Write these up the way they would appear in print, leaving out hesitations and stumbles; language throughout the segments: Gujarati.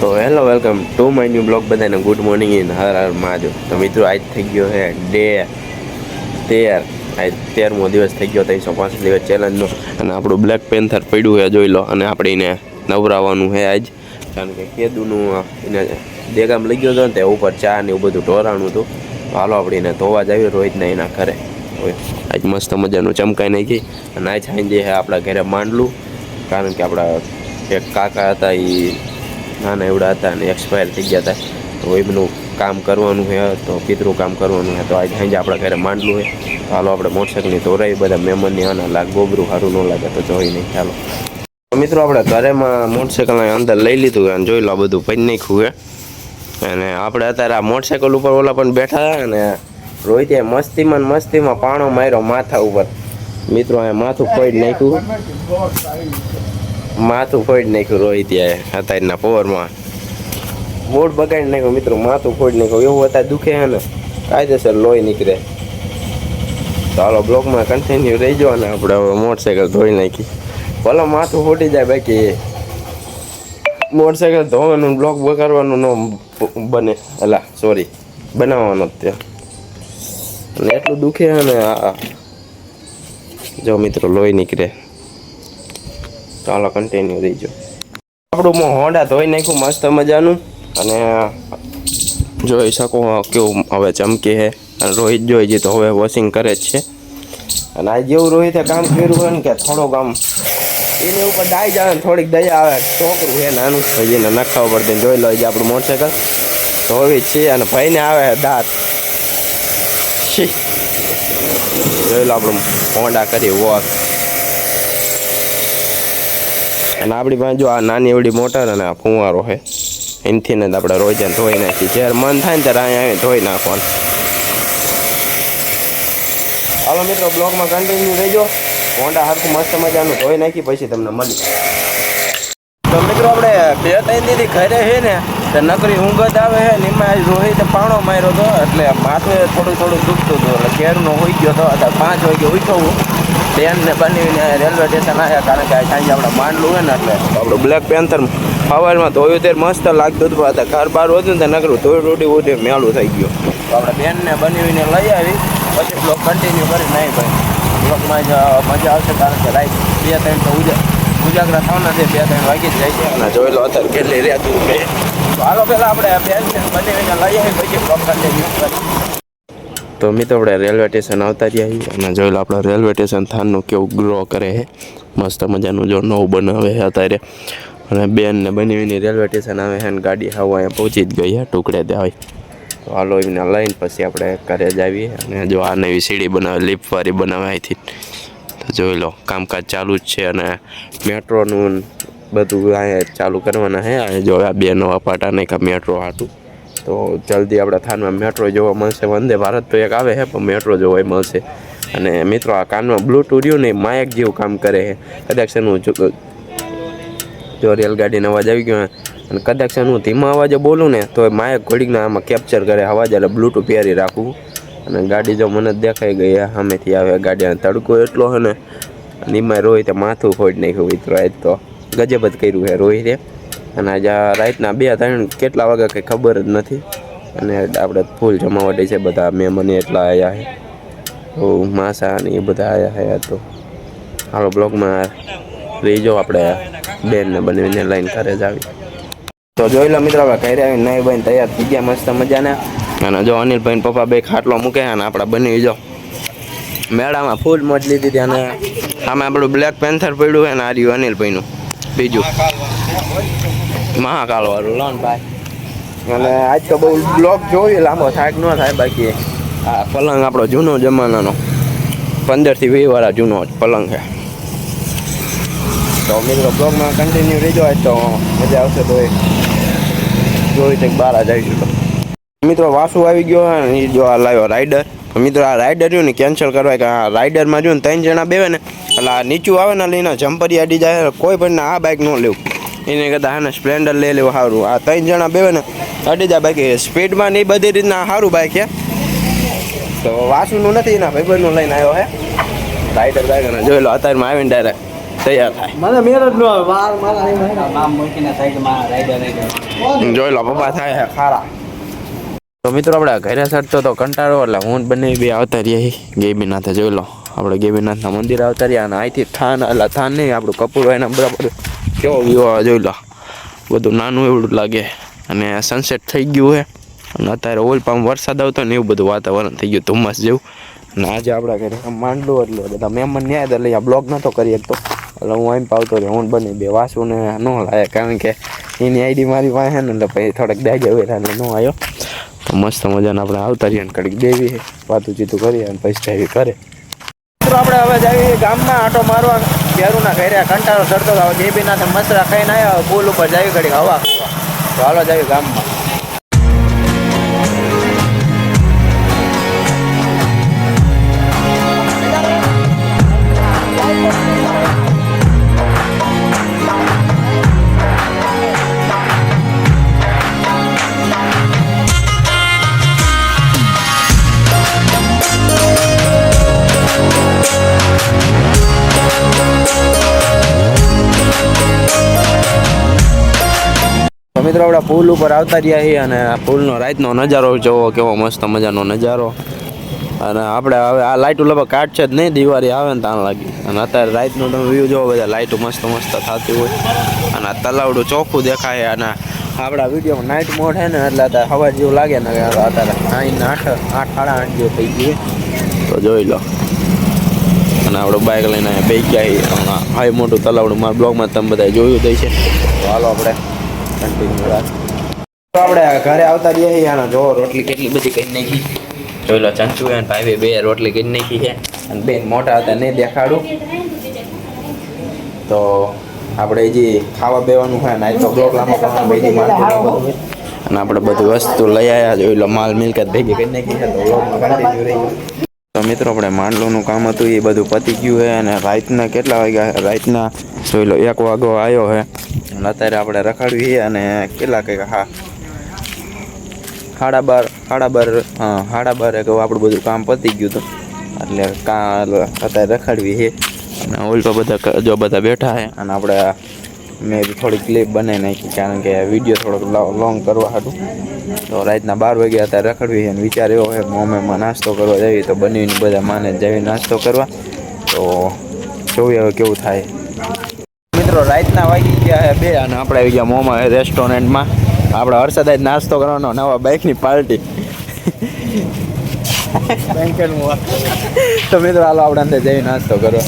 તો hello welcome to my new blog. બધાને good morning in Har Har Mahadev. તો મિત્રો આજ થઈ ગયો છે ડે 13. આજ 13મો દિવસ થઈ ગયો 365 દિવસ ચેલેન્જનો. અને આપણું બ્લેક પેન્થર પડ્યું છે, જોઈ લો. અને આપણે એને નવરાવવાનું છે આજ, કારણ કે કેદુનું એને દેગામ લઈ ગયો હતો ને તે ઉપર ચા ને એવું બધું ઢોરાણું હતું. હાલો આપણે એને ધોવા જ આવ્યું રોહિતને એના ઘરે. આજ મસ્ત મજાનું ચમકાઈ નાખી. અને આજ સાંજે છે આપણા ઘરે માંડલું, કારણ કે આપણા એક કાકા હતા, એ નાના એવડા હતા અને એક્સપાયર થઈ ગયા હતા. તો એમનું કામ કરવાનું છે, તો પિતરું કામ કરવાનું છે. તો આજે સાંજે આપણા ઘરે માંડલું છે. તો હાલો આપણે મોટરસાઇકલની ધોરાઈ બધા મહેમાનની આના લાગ ગોબરું સારું ન લાગે તો જોઈ નહીં. ચાલો મિત્રો આપણે ઘરેમાં મોટરસાઇકલની અંદર લઈ લીધું અને જોઈ લો બધું પૈન નાખ્યું છે. અને આપણે અત્યારે આ મોટરસાઇકલ ઉપર ઓલા પણ બેઠા હતા અને રોહિતે મસ્તીમાં પાણો માર્યો માથા ઉપર. મિત્રો અહીંયા માથું ફોડી નાખ્યું, રોહિતે અત્યારના પોવરમાં મૂડ બગાડી નાખ્યું. મિત્રો માથું ફોડી નાખ્યું, એવું અત્યારે દુખે છે ને કાયદેસર લોહી નીકળે. તો હાલો બ્લોકમાં કન્ટિન્યુ રહી જાઓ. અને આપણે હવે મોટરસાઇકલ ધોઈ નાખી. ભલે માથું ફૂટી જાય, બાકી મોટરસાઇકલ ધોવાનું બ્લોક બગાડવાનું ન બને. બનાવવાનો જ ત્યાં. અને એટલું દુખે છે ને જો મિત્રો લોહી નીકળે. ચાલો કન્ટિન્યુ રહીજો. આપણું હોન્ડા ધોઈ નાખ્યું મસ્ત મજાનું. અને જોઈ શકો કેવું હવે ચમકે છે. અને રોહિત જોઈ જઈએ તો હવે વોશિંગ કરે જ છે. અને આ જેવું રોહિતે કામ કર્યું હોય ને કે થોડોક આમ એની ઉપર ડાઈ જાય ને થોડીક દયા આવે. છોકરું છે નાનું, એને નખાવું પડતું. જોઈ લો આપણું મોટરસાઇકલ ધોવી જ છે. અને ભાઈને આવે દાંત. જોઈ લો આપણું હોન્ડા કરી વોક. અને આપણી પાસે જો આ નાની એવડી મોટર અને આ ફુવારો છે, એનાથી ને આપણે રોજ ધોઈ નાખીએ. જ્યારે મન થાય ને ત્યારે અહીંયા આવીને ધોઈ નાખવાનું. હાલો મિત્રો બ્લોગમાં કન્ટિન્યુ રહેજો. હોન્ડા હરખું મસ્ત મજાનું ધોઈ નાખી પછી તમને મળી. તો મિત્રો આપણે 2-3 દીથી ઘરે છે ને તો નકરી ઊંઘ આવે છે ને એમાં રોહિતે પાણો માર્યો હતો, એટલે માથું થોડું દુખતું હતું. એટલે કેરનો હોઈ ગયો હતો. અત્યારે 5 વાગે ઉઠ્યો હું. ટ્રેનને બનાવીને રેલવે સ્ટેશન આવ્યા, કારણ કે સાંજે આપણે માંડલું હોય ને એટલે આપણું બ્લેક પેન્થર સવારમાં ધોયું ત્યારે મસ્ત લાગતું હતું. હતા ઘર બહાર હતું ને નકરું ધોઈ ઉઠી મેલું થઈ ગયું. તો આપણે ટ્રેનને બનાવીને લઈ આવી પછી બ્લોક કન્ટિન્યુ કરી નહીં ભાઈ. બ્લોકમાં જ મજા આવશે, કારણ કે રાઈટ 2-3 તો ઉજાગરા થવાના છે. 2-3 વાગી જ જાય છે. અને જોઈ લો અત્યારે કેટલી રહેતું છે. તો હાલો પહેલાં આપણે ટ્રેનને બનાવીને લઈ આવી પછી બ્લોક કન્ટિન્યુ કરી. તો મિત્રો આપણે રેલવે સ્ટેશન આવતા રહ્યા. અને જોઈ લો આપણે રેલવે સ્ટેશન થાનનું કેવું ગ્રો કરે છે, મસ્ત મજાનું જો નવું બનાવે છે અત્યારે. અને બેનને બનાવીને રેલવે સ્ટેશન આવે છે અને ગાડી હાવ અહીંયા પહોંચી જ ગઈ છે ટુકડે ત્યાં. તો હાલો એમને લઈને પછી આપણે ઘરે જ આવીએ. અને જો આ નવી સીડી બનાવે, લિફ્ટવાળી બનાવે અહીંથી. તો જોઈ લો કામકાજ ચાલુ જ છે. અને મેટ્રોનું બધું અહીંયા ચાલુ કરવાના છે. અહીંયા જો આ 2 નવા પાટા નાખ્યા મેટ્રો હાટું. તો જલ્દી આપણા થાનમાં મેટ્રો જોવા મળશે. વંદે ભારત તો એક આવે છે, પણ મેટ્રો જોવા મળશે. અને મિત્રો આ કાનમાં બ્લૂટૂથ રહ્યું ને માયક જેવું કામ કરે છે. કદાચ એનું જો રેલગાડીનો અવાજ આવી ગયો અને કદાચ એનું ધીમા અવાજે બોલું ને તો માયક ઘોડીને આમાં કેપ્ચર કરે અવાજ. એટલે બ્લૂટૂથ પહેરી રાખવું. અને ગાડી જો મને દેખાઈ ગઈ સામેથી આવે ગાડી. તડકો એટલો છે ને એમાં રોહિતે માથું ફોડી નાખ્યું. મિત્રો આજ તો ગજબ જ કર્યું છે રોહિતે. અને આજે રાતના 2-3 કેટલા વાગે કંઈ ખબર જ નથી. અને આપણે ફૂલ જમાવટ છે, બધા મહેમાન એટલા આવ્યા છે. તો માસા ને એ બધા આવ્યા છે. તો હાલો બ્લોગમાં રહી જાઓ. આપણે બેનને બનાવીને લઈને ઘરે જ આવી. તો જોઈ લો મિત્રો આપણે ઘરે આવીને નાઈ બહીને તૈયાર થઈ ગયા મસ્ત મજાના. અને જો અનિલભાઈ પપ્પા બે ખાટલો મૂકે અને આપણે બનાવી જાઓ મેળામાં ફૂલ મોજ લીધી હતી. અને આમાં આપણું બ્લેક પેન્થર પડ્યું હોય ને આ રહ્યું અનિલભાઈનું બીજું મહાકાલ વાળું લોન ભાઈ. અને આજ તો બહુ બ્લોગ જોયું લાંબો થાય કે ન થાય. બાકી આ પલંગ આપણો જૂનો જમાનાનો 15 થી 20 વાળા જૂનો પલંગ છે. તો મિત્રો બ્લોગમાં કન્ટિન્યુ રહેજો. આજ તો મજા આવશે. તો જોઈ કંઈક બહાર જ આવીશું. તો મિત્રો વાસુ આવી ગયો અને એ જો આ લાવ્યો રાઈડર. મિત્રો આ રાઈડર રહ્યું ને કેન્સલ કરવા, કે આ રાઈડરમાં રહ્યું ને 3 જણા બેવે ને એટલે આ નીચું આવે ને લઈને જમ્પરી અડી જાય. કોઈ પણ આ બાઇક ન લેવું, એને કરતાં હા ને સ્પ્લેન્ડર લઈ લેવું સારું. આ 3 જણા બેવે ને અડી જાય. બાકી સ્પીડમાં ને એ બધી રીતના સારું બાઇક છે. તો વાસુનું નથી, એના ભાઈબંધનું લઈને આવ્યો હે રાઈડર બાઇક. અને જોઈ લો અત્યારમાં આવીને ડાયરેક્ટ તૈયાર થાય. મને મેર જ ન આવે વાર મારા નામ મૂકીને સાઈડમાં રાઈડર જોઈ લો પપ્પા થાય ખારા. તો મિત્રો આપણે ઘરે ચડતો તો કંટાળો એટલે હું બંને બે આવતા રહ્યા ગેબીનાથે. જોઈ લો આપણે ગેબીનાથના મંદિર આવતા રહ્યા અને અહીંથી થાન એટલે થાન નહીં આપણું કપૂર એના બરાબર કેવો વ્યૂ આવે જોઈ લો. બધું નાનું એવું લાગે અને સનસેટ થઈ ગયું છે અને અત્યારે ઓલપામાં વરસાદ આવતો ને એવું બધું વાતાવરણ થઈ ગયું ધુમ્મસ જેવું. અને આજે આપણા ઘરે માંડલું એટલે બધા મહેમાન ન્યાય એટલે અહીંયા બ્લોગ નહોતો કરી શકતો એટલે હું એમ પાવતો રહ્યો. હું બની બે વાસુને ન લાયા કારણ કે એની આઈડી મારી પાસે ને એટલે પછી થોડાક દાગ્યા હોય એટલે ન આવ્યો. તો મસ્ત મજાને આપણે આવતા રહીએ ને કડીક દેવી વાતું ચીતું કરીએ અને પછી જાવી કરે. આપણે હવે જઈએ ગામમાં આંટો મારવા. ઘેરુના ઘરે કંટાળો ચડતો હતો. ગેબીનાથે મસરા ખાઈને આવ્યા પુલ ઉપર જાવી ઘડીક હવા ખાવા. તો હાલો જાવી ગામમાં. મિત્રો આપણે પુલ ઉપર આવતા રહ્યા છીએ અને પુલનો રાતનો નજારો જોવો કેવો મસ્ત મજાનો નજારો. અને આપણે હવે આ લાઇટો લગભગ કાઢશે જ નહીં, દિવાળી આવે ને તાણ લાગી. અને અત્યારે રાતનો તમે વ્યૂ જોવો બધા લાઇટો મસ્ત મસ્ત થતી હોય અને આ તલાવડું ચોખ્ખું દેખાય. અને આપણા વિડીયોમાં નાઇટ મોડ છે ને એટલે અત્યારે હવા જેવું લાગે ને અત્યારે 8:30 જેવું થઈ ગયું. તો જોઈ લો. અને આપણે બાઇક લઈને અહીંયા બેસી ગયા. હાઈ મોટું તલાવડું મારા બ્લોગમાં તમે બધા જોયું થઈ છે. તો હાલો આપણે કન્ટિન્યુ રાખ. તો આપણે ઘરે આવતા રહીએ અહીંયા જો રોટલી કેટલી બધી કરી નાખી. જોઈ લો ચંચુ અને ભાઈ બે રોટલી કરી નાખી છે અને બેન મોટા હતા નહીં દેખાડું. તો આપણે જે ખાવા બેવાનું હોય ને તો બ્લોક લાંબો કરવાનો બધી માલ અને આપણે બધી વસ્તુ લઈ આવ્યા. જોઈ લો માલ મિલકત ભેગી કરી નાખી છે. તો બ્લોગમાં કન્ટિન્યુ રહી ગયું. તો મિત્રો આપણે માંડલોનું કામ હતું એ બધું પતી ગયું છે અને રાતના કેટલા વાગ્યા રાતના જોઈ લો 1 વાગો આવ્યો છે. અને અત્યારે આપણે રખાડવી અને કેટલા કંઈક 12:30 આપણું બધું કામ પતી ગયું હતું એટલે અત્યારે રખાડવી છે. અને ઓલપા બધા જો બધા બેઠા છે અને આપણે મેં થોડી ક્લિપ બનાવી નાખી કારણ કે વિડીયો થોડોક લોંગ કરવા હતું. તો રાતના 12 વાગે અત્યારે રખડવી છે અને વિચાર એવો છે મમ્મીમાં નાસ્તો કરવા જઈએ તો બનીને બધા માને જઈએ નાસ્તો કરવા. તો જોઈએ હવે કેવું થાય. મિત્રો રાતના વાગી ગયા 2 અને આપણે આવી ગયા મોમાં રેસ્ટોરન્ટમાં. આપણે હર્ષદ જ નાસ્તો કરવાનો નવા બાઇકની પાર્ટી. તો મિત્રો હાલો આપણે અંદર જઈ નાસ્તો કરવા.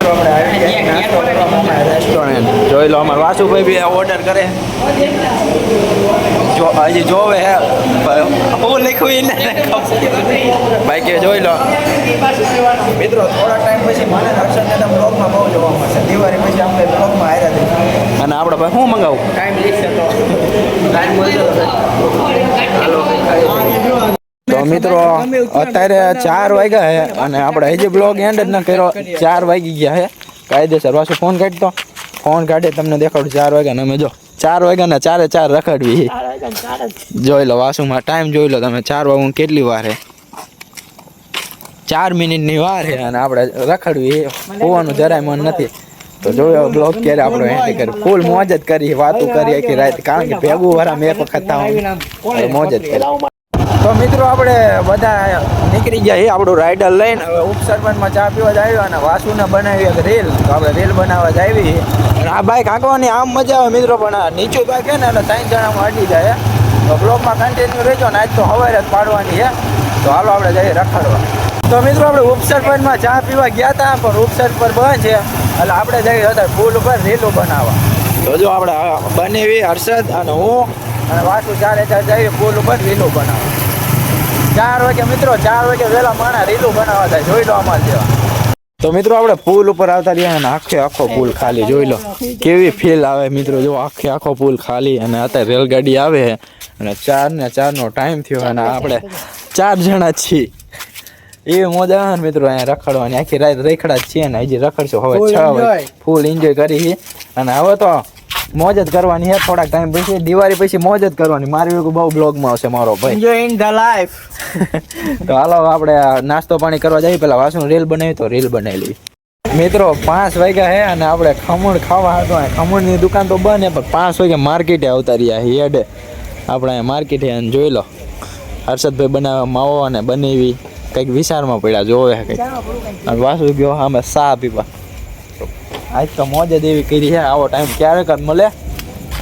આપણે આવી ગયા નાસ્તો કરવા મોમાં રેસ્ટોરન્ટ. જોઈ લો અમારા વાસુભાઈ બી ઓર્ડર કરે હજી જોવે હે હું લખ્યું બાઈકે. જોઈ લો મિત્રો થોડા ટાઈમ પછી મને હર્ષદને બ્લોગમાં બહુ જોવા મળશે. દિવાળી પછી આપણે બ્લોગમાં આવ્યા હતા અને આપણે ભાઈ શું મંગાવું ટાઈમ લેશે તો ટાઈમ મળશે. તો મિત્રો અત્યારે 4 વાગ્યા છે અને આપણે હજી બ્લોગ એન્ડ જ ન કર્યો. 4 વાગી ગયા છે કાયદેસર. વાસુ ફોન કાઢતો ફોન કાઢે તમને દેખાડું 4 વાગ્યા. અમે જો 4 વાગ્યા 4 રખડવી. જોઈ લો વાસુમાં ટાઈમ જોઈ લો તમે. 4 વાગ્યા કેટલી વાર છે? 4 મિનિટની વાર છે અને આપણે રખડવી હોવાનું જરાય મન નથી. તો જોયો બ્લોગ ક્યારે આપણો એન્ડ કરી ફૂલ મોજ જ કરી વાતું કરી આખી રાત કારણ કે ભેગું વાળા એક વખત મોજ જ કરી. તો મિત્રો આપણે બધા નીકળી ગયા છીએ આપણું રાઇડર લઈને. હવે ઉપસરપંચમાં ચા પીવા જ આવ્યો અને વાસુને બનાવી એક રીલ. તો આપણે રીલ બનાવવા જ આવી અને આ બાઇક હાંકવાની આમ મજા આવે મિત્રો પણ આ નીચું બાઇક છે ને એટલે 3 જણામાં અડી જાય. તો બ્લોગમાં કન્ટિન્યુ રહેજો ને આજ તો સવારે જ પાડવાની છે. તો હાલો આપણે જઈએ રખડવા. તો મિત્રો આપણે ઉપસરપંચમાં ચા પીવા ગયા હતા પણ ઉપસરપંચ બંધ છે એટલે આપણે જઈએ હતા પુલ ઉપર રીલો બનાવવા. તો જો આપણે બનેવી હર્ષદ અને હું અને વાસુ 4 જઈએ પુલ ઉપર રીલો બનાવવા. 4 વાગે મિત્રો 4 વાગે વહેલા માણા રીલું બનાવવા થાય. જોઈ લો અમારે જેવા. તો મિત્રો આપણે પુલ ઉપર આવતા રહ્યા અને આખો પુલ ખાલી. જોઈ લો કેવી ફીલ આવે મિત્રો. જો આખો પુલ ખાલી અને અત્યારે રેલગાડી આવે અને 4:04 ટાઈમ થયો અને આપણે 4 જણા છીએ. એવી મજા આવે ને મિત્રો અહીંયા રખડવાની. આખી રાત રખડા જ છીએ ને હજી રખડશું. હવે 6 વાગે ફૂલ એન્જોય કરી અને હવે તો મોજ જ કરવાની છે. થોડાક ટાઈમ પછી દિવાળી પછી મોજ જ કરવાની. મારી બહુ બ્લોગમાં આવશે મારો ભાઈ એન્જોયિંગ ધ લાઈફ. તો હાલો આપણે નાસ્તો પાણી કરવા જઈએ. પેલા વાસુ રીલ બનાવી તો રીલ બનાવી લઈએ. મિત્રો 5 વાગ્યા હે અને આપણે ખમણ ખાવા હતો. ખમણની દુકાન તો બંધ પણ 5 વાગે માર્કેટે આવતા રહ્યા હેડે. આપણે અહીંયા માર્કેટે અને જોઈ લો હર્ષદભાઈ બનાવવા માવો અને બનેવી કંઈક વિચારમાં પડ્યા જોવે કંઈક. અને વાસુ ગયો અમે ચા પીવા. આજ તો મોજ જ એવી કરી છે. આવો ટાઈમ ક્યારેક જ મળે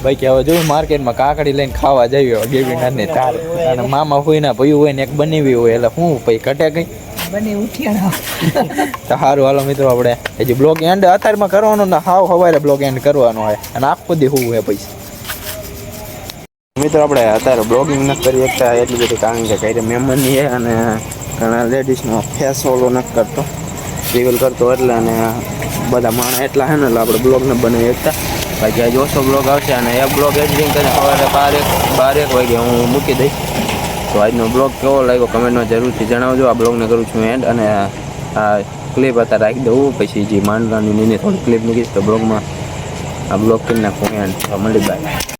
ભાઈ કે હવે જોયું માર્કેટમાં કાકડી લઈને ખાવા જઈએ ગેવી નાની તારે. અને મામા હોય ને ભયું હોય ને એક બનેવી હોય એટલે શું પછી ઘટે કંઈ બને ઉઠ્યા તો સારું. હાલો મિત્રો આપણે હજી બ્લોગ એન્ડ અત્યારમાં કરવાનો ને હાવ સવારે બ્લોગ એન્ડ કરવાનો હોય અને આખો દી શું હોય પૈસા. મિત્રો આપણે અત્યારે બ્લોગિંગ નથી કરી શકતા એટલી બધી કારણ કે કઈ મહેમાનની છે અને ઘણા લેડીઝનો ફેસ ઓલો નથી કરતો રિવીલ કરતો એટલે અને બધા માણસ એટલા છે ને એટલે આપણે બ્લોગ ન બનાવી શકતા. બાકી આજે ઓછો બ્લોગ આવશે અને એ બ્લોગ એડિટિંગ કરીને સવારે 12 વાગે હું મૂકી દઈશ. તો આજનો બ્લોગ કેવો લાગ્યો કમેન્ટમાં જરૂરથી જણાવજો. આ બ્લોગને કરું છું એન્ડ અને આ ક્લિપ અત્યારે રાખી દઉં પછી જે માંડવાની નીની થોડી ક્લિપ મૂકીશ તો બ્લોગમાં આ બ્લોગ કરી નાખું એન્ડ મળી બાય.